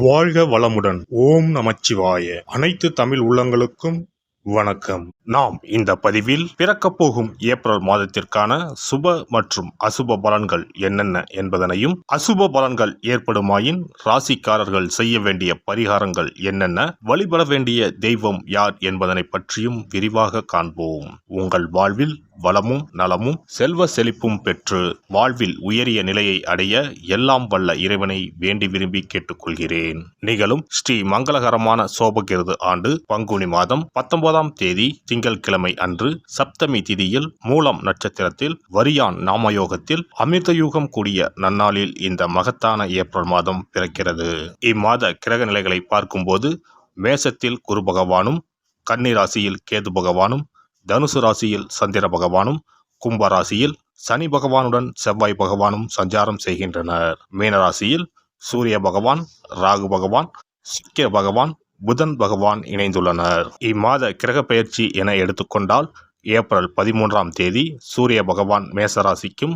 வாழ்க வளமுடன். ஓம் நமச்சிவாய. அனைத்து தமிழ் உள்ளங்களுக்கும் வணக்கம். நாம் இந்த பதிவில் பிறக்கப் போகும் ஏப்ரல் மாதத்திற்கான சுப மற்றும் அசுப பலன்கள் என்னென்ன என்பதனையும், அசுப பலன்கள் ஏற்படுமாயின் ராசிக்காரர்கள் செய்ய வேண்டிய பரிகாரங்கள் என்னென்ன, வழிபட வேண்டிய தெய்வம் யார் என்பதனை பற்றியும் விரிவாக காண்போம். உங்கள் வாழ்வில் வளமும் நலமும் செல்வ செழிப்பும் பெற்று வாழ்வில் உயரிய நிலையை அடைய எல்லாம் வல்ல இறைவனை வேண்டி விரும்பி கேட்டுக்கொள்கிறேன். நிகழும் ஸ்ரீ மங்களகரமான சோபகிருது ஆண்டு பங்குனி மாதம் 19ஆம் தேதி திங்கட்கிழமை அன்று சப்தமி திதியில் மூலம் நட்சத்திரத்தில் வரியான் நாமயோகத்தில் அமிர்தயுகம் கூடிய நன்னாளில் இந்த மகத்தான ஏப்ரல் மாதம் பிறக்கிறது. இம்மாத கிரக நிலைகளை பார்க்கும்போது மேசத்தில் குரு பகவானும், கன்னி ராசியில் கேது பகவானும், தனுசு ராசியில் சந்திர பகவானும், கும்ப ராசியில் சனி பகவானுடன் செவ்வாய் பகவானும் சஞ்சாரம் செய்கின்றனர். மீனராசியில் சூரிய பகவான், ராகு பகவான், சுக்கிர பகவான், புதன் பகவான் இணைந்துள்ளனர். இம்மாத கிரக பெயர்ச்சி என எடுத்துக்கொண்டால் ஏப்ரல் 13ஆம் தேதி சூரிய பகவான் மேசராசிக்கும்,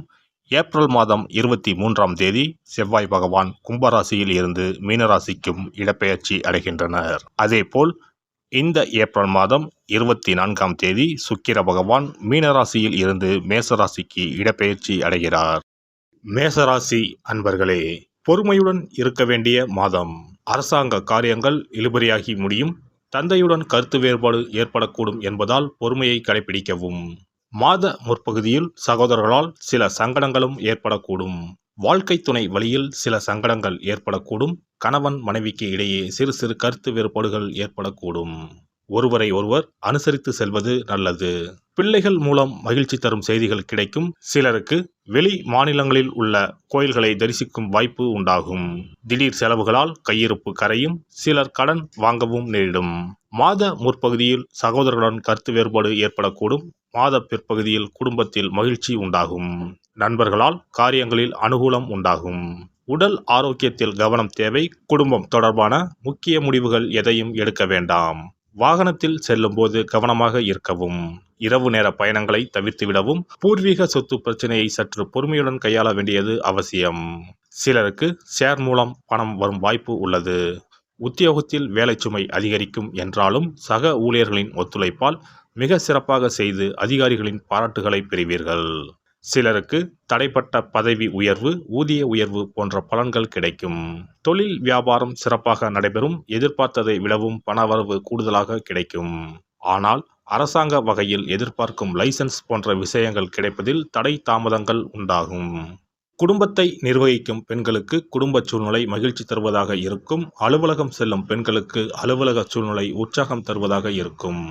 ஏப்ரல் மாதம் 23ஆம் தேதி செவ்வாய் பகவான் கும்பராசியில் இருந்து மீனராசிக்கும் இடப்பெயர்ச்சி அடைகின்றனர். அதேபோல் இந்த ஏப்ரல் மாதம் 24ஆம் தேதி சுக்கிர பகவான் மீனராசியில் இருந்து மேசராசிக்கு இடப்பெயர்ச்சி அடைகிறார். மேசராசி அன்பர்களே, பொறுமையுடன் இருக்க வேண்டிய மாதம். அரசாங்க காரியங்கள் இழுபறியாகி முடியும். தந்தையுடன் கருத்து வேறுபாடு ஏற்படக்கூடும் என்பதால் பொறுமையை கடைபிடிக்கவும். மாத முற்பகுதியில் சகோதரர்களால் சில சங்கடங்களும் ஏற்படக்கூடும். வாழ்க்கை துணை வழியில் சில சங்கடங்கள் ஏற்படக்கூடும். கணவன் மனைவிக்கு இடையே சிறு சிறு கருத்து வேறுபாடுகள் ஏற்படக்கூடும். ஒருவரை ஒருவர் அனுசரித்து செல்வது நல்லது. பிள்ளைகள் மூலம் மகிழ்ச்சி தரும் செய்திகள் கிடைக்கும். சிலருக்கு வெளி மாநிலங்களில் உள்ள கோயில்களை தரிசிக்கும் வாய்ப்பு உண்டாகும். திடீர் செலவுகளால் கையிருப்பு கரையும். சிலர் கடன் வாங்கவும் நேரிடும். மாத முற்பகுதியில் சகோதரர்களுடன் கருத்து வேறுபாடு ஏற்படக்கூடும். மாத பிற்பகுதியில் குடும்பத்தில் மகிழ்ச்சி உண்டாகும். நண்பர்களால் காரியங்களில் அனுகூலம் உண்டாகும். உடல் ஆரோக்கியத்தில் கவனம் தேவை. குடும்பம் தொடர்பான முக்கிய முடிவுகள் எதையும் எடுக்க வேண்டாம். வாகனத்தில் செல்லும் போது கவனமாக இருக்கவும். இரவு நேர பயணங்களை தவிர்த்துவிடவும். பூர்வீக சொத்து பிரச்சனையை சற்று பொறுமையுடன் கையாள வேண்டியது அவசியம். சிலருக்கு ஷேர் மூலம் பணம் வரும் வாய்ப்பு உள்ளது. உத்தியோகத்தில் வேலை சுமை அதிகரிக்கும் என்றாலும் சக ஊழியர்களின் ஒத்துழைப்பால் மிக சிறப்பாக செய்து அதிகாரிகளின் பாராட்டுகளை பெறுவீர்கள். சிலருக்கு தடைப்பட்ட பதவி உயர்வு, ஊதிய உயர்வு போன்ற பலன்கள் கிடைக்கும். தொழில் வியாபாரம் சிறப்பாக நடைபெறும். எதிர்பார்த்ததை விடவும் பணவரவு கூடுதலாக கிடைக்கும். ஆனால் அரசாங்க வகையில் எதிர்பார்க்கும் லைசன்ஸ் போன்ற விஷயங்கள் கிடைப்பதில் தடை தாமதங்கள் உண்டாகும். குடும்பத்தை நிர்வகிக்கும் பெண்களுக்கு குடும்ப சூழ்நிலை மகிழ்ச்சி தருவதாக இருக்கும். அலுவலகம் செல்லும் பெண்களுக்கு அலுவலக சூழ்நிலை உற்சாகம் தருவதாக இருக்கும்.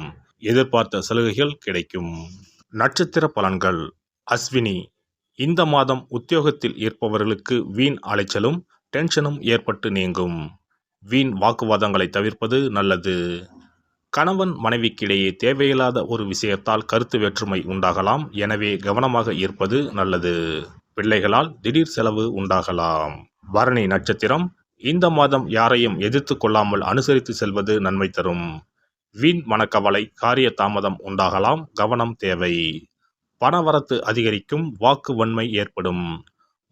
எதிர்பார்த்த சலுகைகள் கிடைக்கும். நட்சத்திர பலன்கள். அஸ்வினி. இந்த மாதம் உத்தியோகத்தில் இருப்பவர்களுக்கு வீண் அலைச்சலும் டென்ஷனும் ஏற்பட்டு நீங்கும். வீண் வாக்குவாதங்களை தவிர்ப்பது நல்லது. கணவன் மனைவிக்கிடையே தேவையில்லாத ஒரு விஷயத்தால் கருத்து வேற்றுமை உண்டாகலாம். எனவே கவனமாக இருப்பது நல்லது. பிள்ளைகளால் திடீர் செலவு உண்டாகலாம். பரணி நட்சத்திரம். இந்த மாதம் யாரையும் எதிர்த்து கொள்ளாமல் அனுசரித்து செல்வது நன்மை தரும். வீண் மனக்கவலை, காரிய தாமதம் உண்டாகலாம். கவனம் தேவை. பணவரத்து அதிகரிக்கும். வாக்கு வன்மை ஏற்படும்.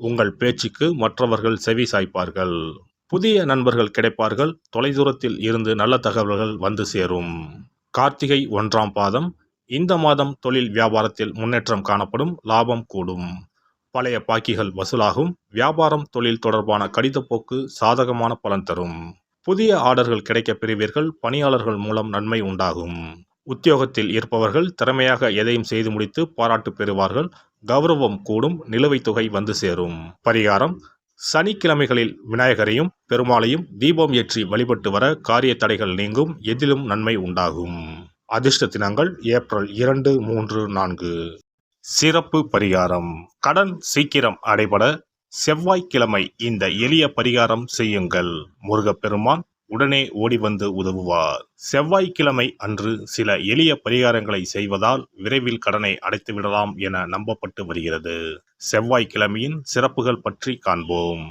உங்கள் பேச்சுக்கு மற்றவர்கள் செவி சாய்ப்பார்கள். புதிய நண்பர்கள் கிடைப்பார்கள். தொலைதூரத்தில் இருந்து நல்ல தகவல்கள் வந்து சேரும். கார்த்திகை 1ஆம் பாதம். இந்த மாதம் தொழில் வியாபாரத்தில் முன்னேற்றம் காணப்படும். லாபம் கூடும். பழைய பாக்கிகள் வசூலாகும். வியாபாரம் தொழில் தொடர்பான கடிதப்போக்கு சாதகமான பலன் தரும். புதிய ஆர்டர்கள் கிடைக்கப் பெறுவீர்கள். பணியாளர்கள் மூலம் நன்மை உண்டாகும். உத்தியோகத்தில் இருப்பவர்கள் திறமையாக எதையும் செய்து முடித்து பாராட்டு பெறுவார்கள். கௌரவம் கூடும். நிலுவைத் தொகை வந்து சேரும். பரிகாரம். சனிக்கிழமைகளில் விநாயகரையும் பெருமாளையும் தீபம் ஏற்றி வழிபட்டு வர காரிய தடைகள் நீங்கும். எதிலும் நன்மை உண்டாகும். அதிர்ஷ்ட தினங்கள் ஏப்ரல் 2, 3, 4. சிறப்பு பரிகாரம். கடன் சீக்கிரம் அடைபட செவ்வாய்க்கிழமை இந்த எளிய பரிகாரம் செய்யுங்கள். முருகப்பெருமான் உடனே ஓடி வந்து உதவுவார். செவ்வாய்க்கிழமை அன்று சில எளிய பரிகாரங்களை செய்வதால் விரைவில் கடனை அடைத்துவிடலாம் என நம்பப்பட்டு வருகிறது. செவ்வாய்க்கிழமையின் சிறப்புகள் பற்றி காண்போம்.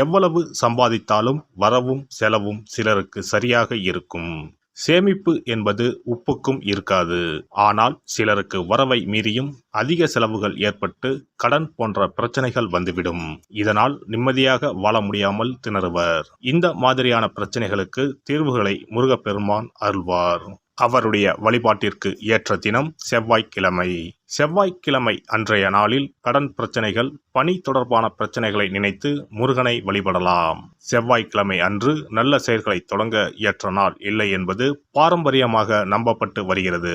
எவ்வளவு சம்பாதித்தாலும் வரவும் செலவும் சிலருக்கு சரியாக இருக்கும். சேமிப்பு என்பது உப்புக்கும் இருக்காது. ஆனால் சிலருக்கு வரவை மீறியும் அதிக செலவுகள் ஏற்பட்டு கடன் போன்ற பிரச்சனைகள் வந்துவிடும். இதனால் நிம்மதியாக வாழ முடியாமல் திணறுவர். இந்த மாதிரியான பிரச்சனைகளுக்கு தீர்வுகளை முருகப்பெருமான் அருள்வார். அவருடைய வழிபாட்டிற்கு ஏற்ற தினம் செவ்வாய்க்கிழமை. செவ்வாய்க்கிழமை அன்றைய நாளில் கடன் பிரச்சனைகள், பணி தொடர்பான பிரச்சனைகளை நினைத்து முருகனை வழிபடலாம். செவ்வாய்க்கிழமை அன்று நல்ல செயல்களை தொடங்க ஏற்ற நாள் இல்லை என்பது பாரம்பரியமாக நம்பப்பட்டு வருகிறது.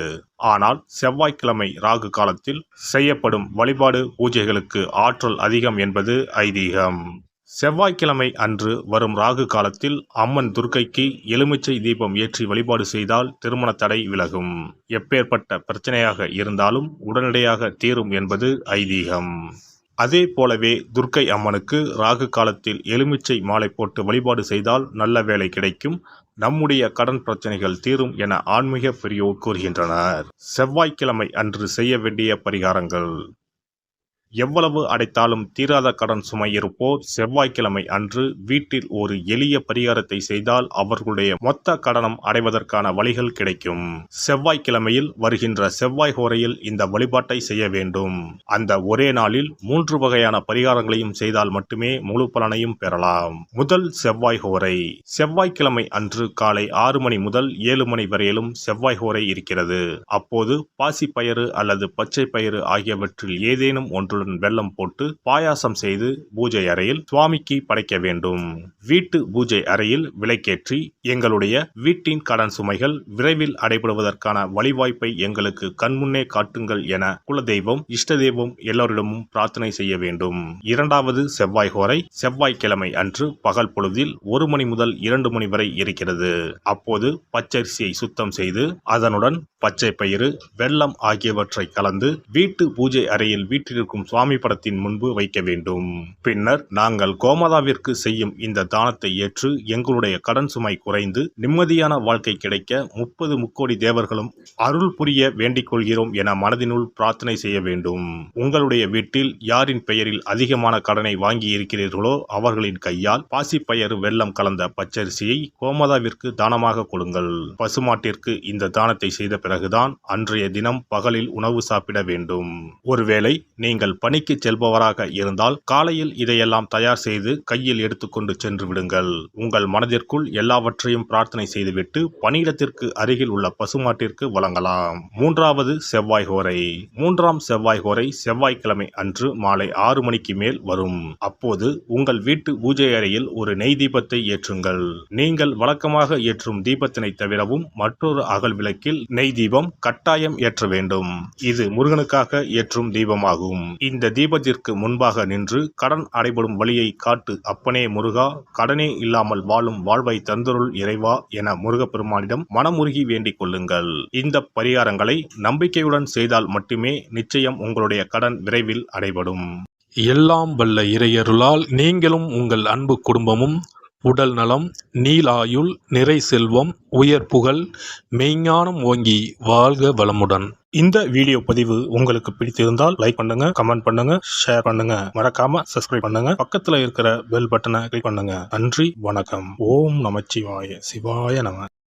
ஆனால் செவ்வாய்க்கிழமை ராகு காலத்தில் செய்யப்படும் வழிபாடு பூஜைகளுக்கு ஆற்றல் அதிகம் என்பது ஐதீகம். செவ்வாய்க்கிழமை அன்று வரும் ராகு காலத்தில் அம்மன் துர்க்கைக்கு எலுமிச்சை தீபம் ஏற்றி வழிபாடு செய்தால் திருமண தடை விலகும். எப்பேற்பட்ட பிரச்சனையாக இருந்தாலும் உடனடியாக தீரும் என்பது ஐதீகம். அதே போலவே துர்க்கை அம்மனுக்கு ராகு காலத்தில் எலுமிச்சை மாலை போட்டு வழிபாடு செய்தால் நல்ல வேலை கிடைக்கும், நம்முடைய கடன் பிரச்சனைகள் தீரும் என ஆன்மீக பெரியோர் கூறுகின்றனர். செவ்வாய்க்கிழமை அன்று செய்ய வேண்டிய பரிகாரங்கள். எவ்வளவு அடைத்தாலும் தீராத கடன் சுமை இருப்போர் செவ்வாய்க்கிழமை அன்று வீட்டில் ஒரு எளிய பரிகாரத்தை செய்தால் அவர்களுடைய மொத்த கடனம் அடைவதற்கான வழிகள் கிடைக்கும். செவ்வாய்க்கிழமையில் வருகின்ற செவ்வாய் ஹோரையில் இந்த வழிபாட்டை செய்ய வேண்டும். அந்த ஒரே நாளில் 3 வகையான பரிகாரங்களையும் செய்தால் மட்டுமே முழு பலனையும் பெறலாம். முதல் செவ்வாய் ஹோரை. செவ்வாய்க்கிழமை அன்று காலை 6 மணி முதல் 7 மணி வரையிலும் செவ்வாய் ஹோரை இருக்கிறது. அப்போது பாசிப்பயிறு அல்லது பச்சை பயிறு ஆகியவற்றில் ஏதேனும் ஒன்று வெல்லம் போட்டு பாயாசம் செய்து பூஜை அறையில் சுவாமிக்கு படைக்க வேண்டும். வீட்டு பூஜை அறையில் விளக்கேற்றி எங்களுடைய வீட்டின் கடன் சுமைகள் விரைவில் அடைபடுவதற்கான வழிவாய்ப்பை எங்களுக்கு கண்முன்னே காட்டுங்கள் என குலதெய்வம், இஷ்ட தெய்வம் எல்லோரிடமும் பிரார்த்தனை செய்ய வேண்டும். இரண்டாவது செவ்வாய் ஹோரை செவ்வாய்க்கிழமை அன்று பகல் பொழுதில் 1 மணி முதல் 2 மணி வரை இருக்கிறது. அப்போது பச்சரிசியை சுத்தம் செய்து அதனுடன் பச்சை பயிறு, வெல்லம் ஆகியவற்றை கலந்து வீட்டு பூஜை அறையில் வீட்டிற்கும் சுவாமி படத்தின் முன்பு வைக்க வேண்டும். பின்னர் நாங்கள் கோமாதாவிற்கு செய்யும் இந்த தானத்தை ஏற்று எங்களுடைய கடன் சுமை குறைந்து நிம்மதியான வாழ்க்கை கிடைக்க 30 முக்கோடி தேவர்களும் அருள் புரிய வேண்டிக் கொள்கிறோம் என மனதினுள் பிரார்த்தனை செய்ய வேண்டும். உங்களுடைய வீட்டில் யாரின் பெயரில் அதிகமான கடனை வாங்கி இருக்கிறீர்களோ அவர்களின் கையால் பாசிப்பயறு வெல்லம் கலந்த பச்சரிசியை கோமாதாவிற்கு தானமாக கொடுங்கள். பசுமாட்டிற்கு இந்த தானத்தை செய்த பிறகுதான் அன்றைய தினம் பகலில் உணவு சாப்பிட வேண்டும். ஒருவேளை நீங்கள் பணிக்கு செல்பவராக இருந்தால் காலையில் இதையெல்லாம் தயார் செய்து கையில் எடுத்துக்கொண்டு சென்று விடுங்கள். உங்கள் மனதிற்குள் எல்லாவற்றையும் பிரார்த்தனை செய்துவிட்டு பணியிடத்திற்கு அருகில் உள்ள பசுமாட்டிற்கு வழங்கலாம். மூன்றாவது செவ்வாய் ஹோரை. 3ஆம் செவ்வாய் ஹோரை செவ்வாய்க்கிழமை அன்று மாலை 6 மணிக்கு மேல் வரும். அப்போது உங்கள் வீட்டு பூஜை அறையில் ஒரு நெய் தீபத்தை ஏற்றுங்கள். நீங்கள் வழக்கமாக ஏற்றும் தீபத்தினை தவிரவும் மற்றொரு அகல் விளக்கில் நெய் தீபம் கட்டாயம் ஏற்ற வேண்டும். இது முருகனுக்காக ஏற்றும் தீபமாகும். இந்த தீபத்திற்கு முன்பாக நின்று கடன் அடைபடும் வழியை காட்டு அப்பனே முருகா, கடனே இல்லாமல் வாழும் வாழ்வை தந்தருள் இறைவா என முருகப்பெருமானிடம் மனமுருகி வேண்டிக் கொள்ளுங்கள். இந்த பரிகாரங்களை நம்பிக்கையுடன் செய்தால் மட்டுமே நிச்சயம் உங்களுடைய கடன் விரைவில் அடைபடும். எல்லாம் வல்ல இறையருளால் நீங்களும் உங்கள் அன்பு குடும்பமும் உடல் நலம், நீலாயுள், நிறை செல்வம், உயர் புகழ், மெய்ஞானம் ஓங்கி வாழ்க வளமுடன். இந்த வீடியோ பதிவு உங்களுக்கு பிடித்திருந்தால் லைக் பண்ணுங்க, கமெண்ட் பண்ணுங்க, ஷேர் பண்ணுங்க, மறக்காம சப்ஸ்கிரைப் பண்ணுங்க, பக்கத்துல இருக்கிற பெல் பட்டனை கிளிக் பண்ணுங்க. நன்றி, வணக்கம். ஓம் நமச்சிவாய. சிவாய நம.